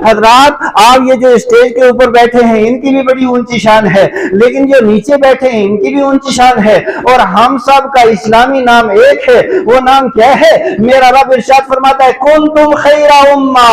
حضرات آپ یہ جو اسٹیج کے اوپر بیٹھے ہیں ان کی بھی بڑی اونچی شان ہے، لیکن جو نیچے بیٹھے ہیں ان کی بھی اونچی شان ہے، اور ہم سب کا اسلامی نام ایک ہے، وہ نام کیا ہے؟ میرا رب ارشاد فرماتا ہے کنتم خیر امہ،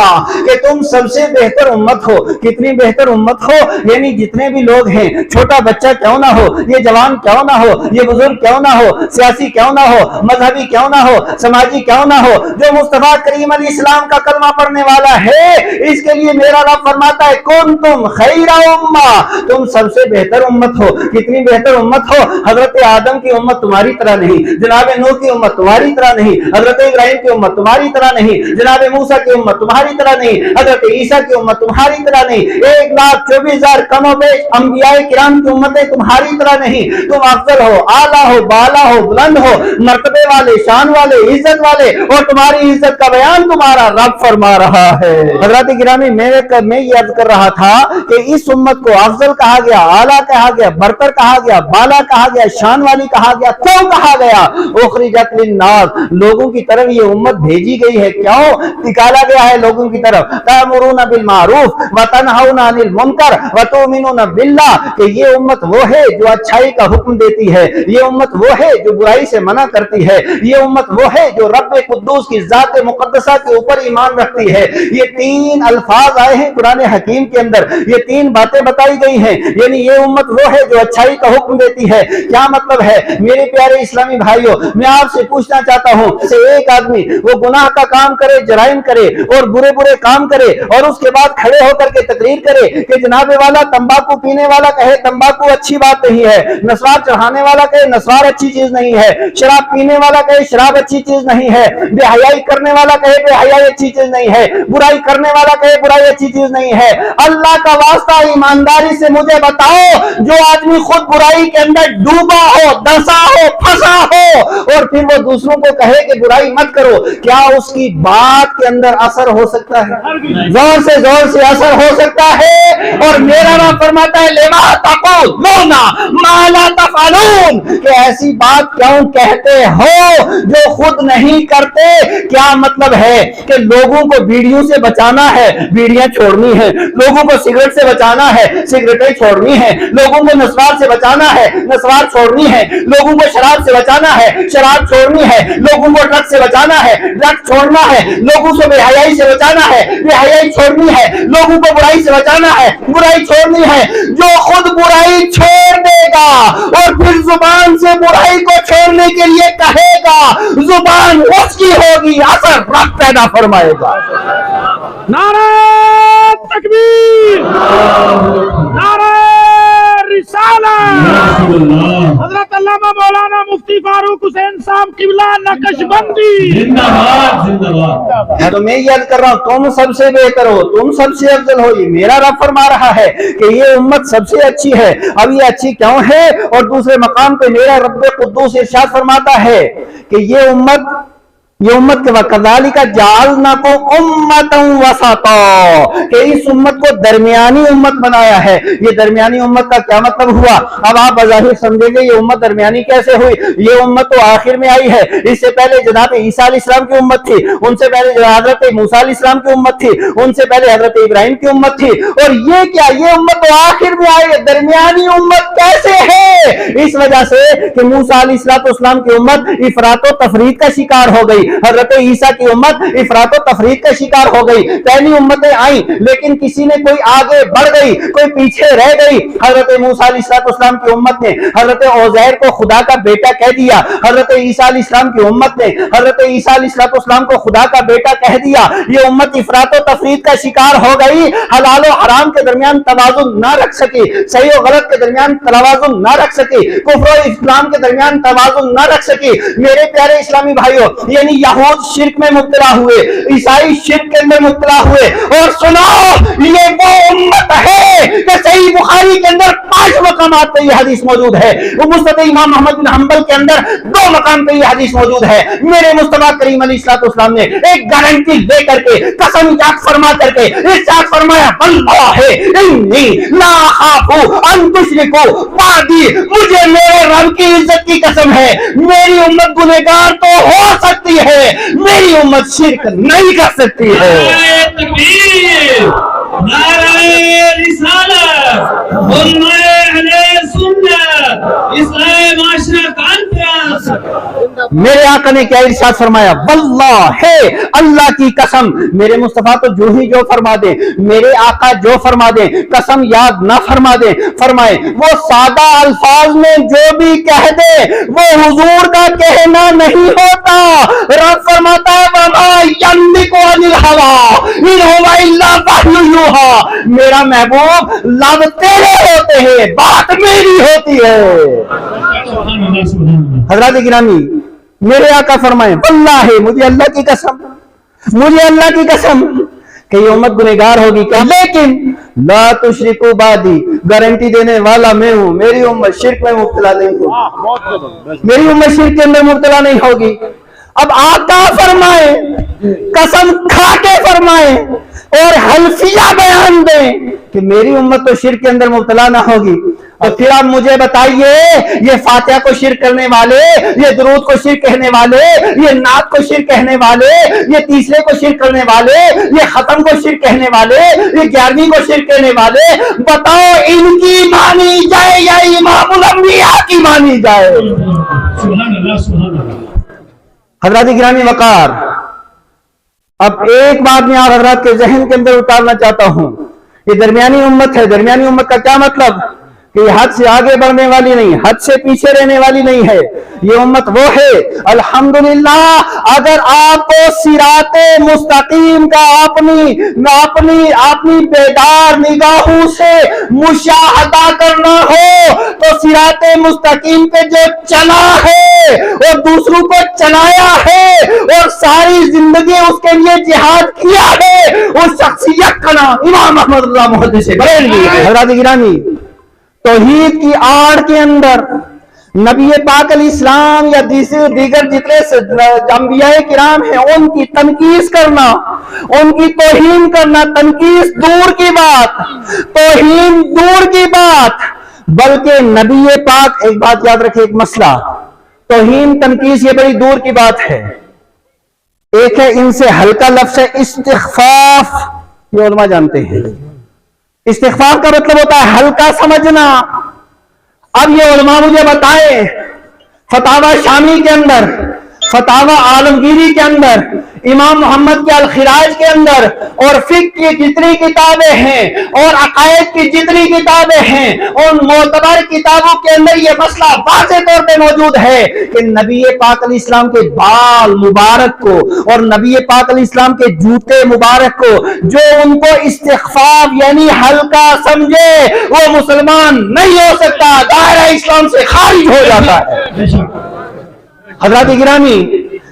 کہ تم سب سے بہتر امت ہو۔ کتنی بہتر امت ہو؟ یعنی جتنے بھی لوگ ہیں، چھوٹا بچہ کیوں نہ ہو، یہ جوان کیوں نہ ہو، یہ بزرگ کیوں نہ ہو، سیاسی کیوں نہ ہو، مذہبی کیوں نہ ہو، سماجی کیوں نہ ہو، جو مصطفیٰ کریم علیہ السلام کا کلمہ پڑھنے والا ہے، اس کے لیے میرا رب فرماتا ہے کنتم خیر امہ، تم سب سے بہتر امت ہو۔ کتنی بہتر امت ہو؟ حضرت آدم کی امت تمہاری طرح نہیں، جناب نوح کی امت تمہاری طرح نہیں، حضرت ابراہیم کی امت تمہاری طرح نہیں، جناب موسیٰ کی امت تمہاری طرح نہیں، حضرت عیسیٰ کی امت تمہاری طرح نہیں، 1,24,000 کم و بیش انبیاء کرام کی امتیں تمہاری طرح نہیں۔ تم افضل ہو، اعلیٰ ہو، بالا ہو، بلند ہو، مرتبے والے، شان والے، عزت والے، اور تمہاری عزت کا بیان تمہارا رب فرما رہا ہے۔ حضرات گرامی میں یہ عرض کر رہا تھا کہ اس امت کو افضل کہا گیا، اعلیٰ کہا گیا، برتر کہا گیا، بالا کہا گیا، شان والی کہا گیا، کیوں کہا گیا؟ اخرجت للناس، لوگوں کی طرف یہ امت بھیجی گئی ہے، کیوں نکالا گیا ہے لوگوں کی طرف؟ تأمرون بالمعروف وتنہون عن المنکر وتؤمنون باللہ، کہ یہ امت وہ ہے جو اچھائی کا حکم دیتی ہے، یہ امت وہ ہے جو برائی سے منع کرتی ہے، یہ امت وہ ہے جو رب قدوس کی ذات مقدسہ کے اوپر ایمان رکھتی ہے۔ یہ تین الفاظ آئے ہیں قرآن حکیم کے اندر، یہ تین باتیں بتائی گئی ہیں، یعنی یہ امت وہ ہے جو اچھائی کا حکم دیتی ہے۔ کیا مطلب ہے میرے پیارے اسلامی بھائیوں؟ میں آپ سے پوچھنا چاہتا ہوں، جیسے ایک آدمی وہ گناہ کا کام کرے، جرائم کرے اور برے برے کام کرے، اور اس کے بعد کھڑے ہو کر کے تقریر کرے کہ جناب والا تمباکو پینے والا کہے تمباکو اچھی بات نہیں ہے، نسوار چڑھانے والا کہے نسوار اچھی چیز نہیں ہے، شراب پینے والا کہے شراب اچھی چیز نہیں ہے، بے حیائی کرنے والا کہے بے حیائی اچھی چیز نہیں ہے، برائی کرنے والا کہے برائی اچھی چیز نہیں ہے۔ اللہ کا واسطہ ایمانداری سے مجھے بتاؤ، جو آدمی خود برائی کے اندر ڈوبا ہو، دھنسا ہو، پھنسا ہو، اور پھر وہ دوسروں کو کہے کہ برائی مت کرو، کیا اس کی بات کے اندر اثر ہو سکتا ہے؟ زور سے اثر ہو سکتا ہے۔ اور میرا رب فرماتا ہے لما تقولون ما لا تفعلون، کہ ایسی بات کیوں کہتے ہو جو خود نہیں کرتے۔ کیا مطلب ہے کہ لوگوں کو بیڑیوں سے بچانا ہے، بیڑیاں چھوڑنی ہے، لوگوں کو سگریٹ سے بچانا ہے، سگریٹیں چھوڑنی ہے، لوگوں کو نسوار سے بچانا ہے، نسوار چھوڑنی ہے، لوگوں کو شراب سے بچانا ہے، شراب چھوڑنی ہے، لوگوں کو ڈرگ سے بچانا ہے، ڈرگ چھوڑنا ہے، لوگوں سے بے حیائی سے بچانا ہے، بے حیائی چھوڑنی ہے، لوگوں کو برائی سے بچانا ہے، برائی چھوڑنی ہے۔ جو خود برائی چھوڑ دے گا اور پھر زبان سے برائی کو چھوڑنے کے لیے کہے گا، زبان اس کی ہوگی، اثر رب پیدا فرمائے گا۔ نعرہ تکبیر، نعرہ رسالت، حضرت علامہ مولانا مفتی فاروق حسین صاحب قبلہ نقشبندی زندہ باد، زندہ باد۔ تو میں یاد کر رہا ہوں تم سب سے بہتر ہو، تم سب سے افضل ہو، یہ میرا رب فرما رہا ہے کہ یہ امت سب سے اچھی ہے۔ اب یہ اچھی کیوں ہے؟ اور دوسرے مقام پہ میرا رب قدوس ارشاد فرماتا ہے کہ یہ امت کے وَكَذَلِكَ جَعَلْنَاكُمْ أُمَّةً وَسَطًا، کہ اس امت کو درمیانی امت بنایا ہے۔ یہ درمیانی امت کا کیا مطلب ہوا؟ اب آپ بظاہر سمجھیں گے یہ امت درمیانی کیسے ہوئی؟ یہ امت تو آخر میں آئی ہے، اس سے پہلے جناب عیسیٰ علیہ السلام کی امت تھی، ان سے پہلے حضرت موسیٰ علیہ السلام کی امت تھی، ان سے پہلے حضرت ابراہیم کی امت تھی، اور یہ کیا، یہ امت تو آخر میں آئی ہے۔ درمیانی امت کیسے ہے؟ اس وجہ سے کہ موسیٰ علیہ السلام کی امت افراط و تفریط کا شکار ہو گئی، حضرت عیسیٰ کی امت افراط و تفریط کا شکار ہو گئی۔ پہلی امتیں آئیں لیکن کسی نے کوئی آگے بڑھ گئی، کوئی پیچھے رہ گئی۔ حضرت موسیٰ علیہ السلام کی امت نے حضرت عزیر کو خدا کا بیٹا کہہ دیا، حضرت عیسیٰ علیہ السلام کی امت نے حضرت عیسیٰ علیہ السلام کو خدا کا بیٹا کہہ دیا۔ یہ امت افراط و تفریط کا شکار ہو گئی، حلال و حرام کے درمیان توازن نہ رکھ سکی، صحیح و غلط کے درمیان توازن نہ رکھ سکی، کفر و اسلام کے درمیان توازن نہ رکھ سکی۔ میرے پیارے اسلامی بھائیوں، یعنی یہود شرک میں مبتلا ہوئے، عیسائی شرک کے اندر مبتلا ہوئے، اور سنو یہ وہ امت ہے کہ صحیح بخاری کے اندر 5 مقامات پہ یہ حدیث موجود ہے، مسند امام احمد بن حنبل کے اندر 2 مقام پہ یہ حدیث موجود ہے۔ میرے مصطفیٰ کریم علیہ السلام نے ایک گارنٹی دے کر کے، قسم یاد فرما کر کے ارشاد فرمایا واللہ انی لا اخاف ان تشرکوا بعدی، مجھے میرے رب کی عزت کی قسم ہے میری امت گنہگار تو ہو سکتی ہے، میری امت شرک نہیں کر سکتی ہے۔ اسلام معاشرہ کانفرنس. میرے آقا نے کیا ارشاد فرمایا؟ واللہ ہے اللہ کی قسم. میرے مصطفیٰ تو جو ہی جو فرما دے، میرے آقا جو فرما دے، قسم یاد نہ فرما دے، فرمائے وہ سادہ الفاظ میں جو بھی کہہ دے وہ حضور کا کہنا نہیں ہوتا. رب فرماتا ہے وما ينطق عن الهوى ان هو الا وحی یوحی. میرا محبوب لب تیرے ہوتے ہیں، بات میری ہوتی ہے. سبحان اللہ سبحان اللہ. حضرات گرامی، میرے آقا فرمائے واللہ مجھے اللہ کی قسم، مجھے اللہ کی قسم کہ یہ امت گنہگار ہوگی کہ لیکن لا تشرکو بعدی، گارنٹی دینے والا میں ہوں، میری امت شرک میں مبتلا نہیں ہوگی، میری امت شرک کے اندر مبتلا نہیں ہوگی. اب آقا فرمائے، قسم کھا کے فرمائے اور حلفیہ بیان دیں کہ میری امت تو شرک کے اندر مبتلا نہ ہوگی. تو پھر آپ مجھے بتائیے یہ فاتحہ کو شرک کرنے والے، یہ درود کو شرک کہنے والے، یہ نعت کو شرک کہنے والے، یہ تیسرے کو شرک کرنے والے، یہ ختم کو شرک کہنے والے، یہ 11ویں کو شرک کہنے والے، بتاؤ ان کی مانی جائے یا امام الانبیاء کی مانی جائے؟ سبحان اللہ سبحان اللہ. حضرات گرامی وقار، اب ایک بات میں آپ حضرات کے ذہن کے اندر اتارنا چاہتا ہوں. یہ درمیانی امت ہے. درمیانی امت کا کیا مطلب؟ کہ یہ حد سے آگے بڑھنے والی نہیں، حد سے پیچھے رہنے والی نہیں ہے. یہ امت وہ ہے الحمدللہ اگر آپ کو صراط مستقیم کا اپنی بیدار نگاہوں سے مشاہدہ کرنا ہو تو صراط مستقیم پہ جو چلا ہے اور دوسروں کو چلایا ہے اور ساری زندگی اس کے لیے جہاد کیا ہے، اس شخصیت کا نام امام احمد رضا محدث بریلوی ہے. حضرات گرامی، توحید کی آڑ کے اندر نبی پاک علیہ السلام یا دیگر جتنے انبیاء کرام ہیں ان کی تنقیص کرنا، ان کی توہین کرنا، تنقیص دور کی بات، توہین دور کی بات، بلکہ نبی پاک، ایک بات یاد رکھے، ایک مسئلہ، توہین تنقیص یہ بڑی دور کی بات ہے. ایک ہے ان سے ہلکا لفظ ہے استخفاف، یہ علماء جانتے ہیں. استخفاف کا مطلب ہوتا ہے ہلکا سمجھنا. اب یہ علماء مجھے بتائے فتاوی شامی کے اندر، فتاوی عالمگیری کے اندر، امام محمد کے الخراج کے اندر اور فقہ کی جتنی کتابیں ہیں اور عقائد کی جتنی کتابیں ہیں ان معتبر کتابوں کے اندر یہ مسئلہ واضح طور پہ موجود ہے کہ نبی پاک علیہ السلام کے بال مبارک کو اور نبی پاک علیہ السلام کے جوتے مبارک کو جو ان کو استخفاف یعنی ہلکا سمجھے وہ مسلمان نہیں ہو سکتا، دائرہ اسلام سے خارج ہو جاتا ہے. حضرات گرامی،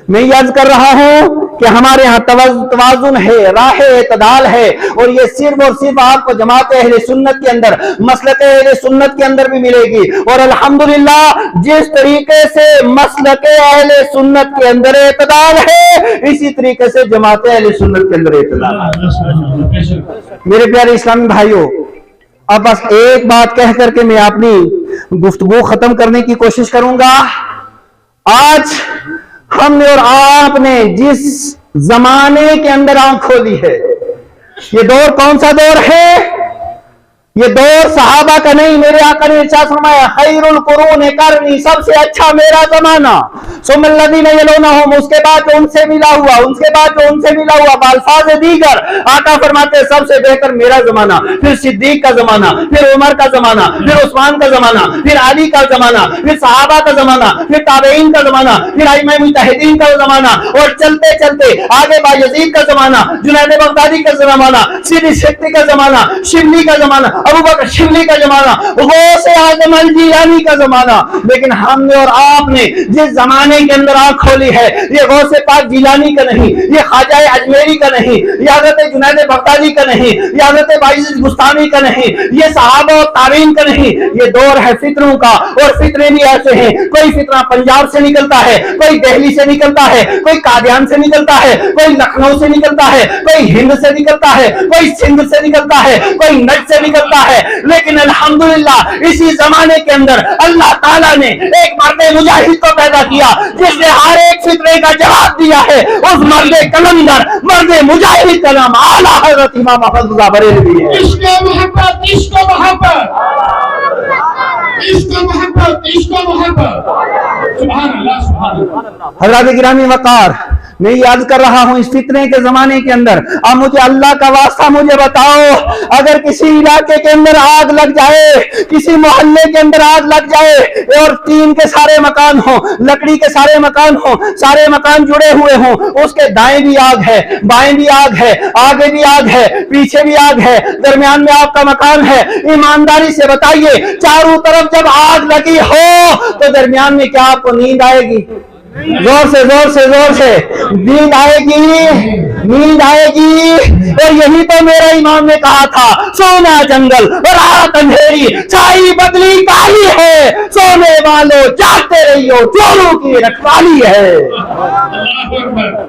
میں یہ عرض کر رہا ہوں کہ ہمارے ہاں توازن ہے، راہ اعتدال ہے، اور یہ صرف اور صرف آپ کو جماعت اہل سنت کے اندر، مسلک اہل سنت کے اندر بھی ملے گی. اور الحمدللہ جس طریقے سے مسلک اہل سنت کے اندر اعتدال ہے اسی طریقے سے جماعت اہل سنت کے اندر اعتدال ہے. میرے پیارے اسلامی بھائیوں، اب بس ایک بات کہہ کر کے میں اپنی گفتگو ختم کرنے کی کوشش کروں گا. آج ہم نے اور آپ نے جس زمانے کے اندر آنکھ کھولی ہے، یہ دور کون سا دور ہے؟ یہ دور صحابہ کا نہیں. میرے آقا نے ارشاد فرمایا خیر القرون قرنی، سب سے اچھا میرا زمانہ، ثم الذین یلونہم، اس کے بعد جو ان سے ملا ہوا، اس کے بعد جو ان سے ملا ہوا، بالفاظ دیگر آقا فرماتے ہیں سب سے بہتر میرا زمانہ، پھر صدیق کا زمانہ، پھر عمر کا زمانہ، پھر عثمان کا زمانہ، پھر علی کا زمانہ، پھر صحابہ کا زمانہ، پھر تابعین کا زمانہ، پھر ائمہ مجتہدین کا زمانہ، اور چلتے چلتے آگے بایزید کا زمانہ، جنید بغدادی کا زمانہ، سیدی سکتی کا زمانہ، شبلی کا زمانہ، ابو بکر شبلی کا زمانہ، غوث اعظم الجیلانی کا زمانہ. لیکن ہم نے اور آپ نے جس زمانے کے اندر آنکھ کھولی ہے یہ غوث پاک جیلانی کا نہیں، یہ خواجہ اجمیری کا نہیں، یہ حضرت جنید بغدادی کا نہیں، یہ حضرت بایزید بستانی کا نہیں، یہ صحابہ و تابعین کا نہیں. یہ دور ہے فطروں کا، اور فطرے بھی ایسے ہیں، کوئی فطرہ پنجاب سے نکلتا ہے، کوئی دہلی سے نکلتا ہے، کوئی قادیان سے نکلتا ہے، کوئی لکھنؤ سے نکلتا ہے، کوئی ہند سے نکلتا ہے، کوئی سندھ سے نکلتا ہے، کوئی نجد سے نکلتا ہے. لیکن الحمدللہ اسی زمانے کے اندر اللہ تعالیٰ نے ایک مرد مجاہد کو پیدا کیا جس نے ہر ایک فطرے کا جواب دیا ہے. اس مرد کلندر، مرد مجاہد کا نام اعلیٰ حضرت امام احمد رضا بریلوی ہے. عشق محبت، عشق محبت. عشق و محبت، عشق و محبت. سبحان اللہ، سبحان اللہ. حضرات گرامی وقار، میں یہ عرض کر رہا ہوں اس فتنے کے زمانے کے اندر، اب مجھے اللہ کا واسطہ مجھے بتاؤ، اگر کسی علاقے کے اندر آگ لگ جائے، کسی محلے کے اندر آگ لگ جائے اور ٹین کے سارے مکان ہوں، لکڑی کے سارے مکان ہوں، سارے مکان جڑے ہوئے ہوں، اس کے دائیں بھی آگ ہے، بائیں بھی آگ ہے، آگے بھی آگ ہے، پیچھے بھی آگ ہے، درمیان میں آپ کا مکان ہے، ایمانداری سے بتائیے چاروں طرف جب آگ لگی ہو تو درمیان میں کیا آپ کو نیند آئے گی؟ زور سے زور سے زور سے نیند آئے گی، نیند آئے گی. اور یہی تو میرا امام نے کہا تھا، سونا جنگل اور رات اندھیری، چھائی بدلی کالی ہے، سونے والوں جاگتے رہیو، چوروں کی رکھوالی ہے. اللہ اکبر.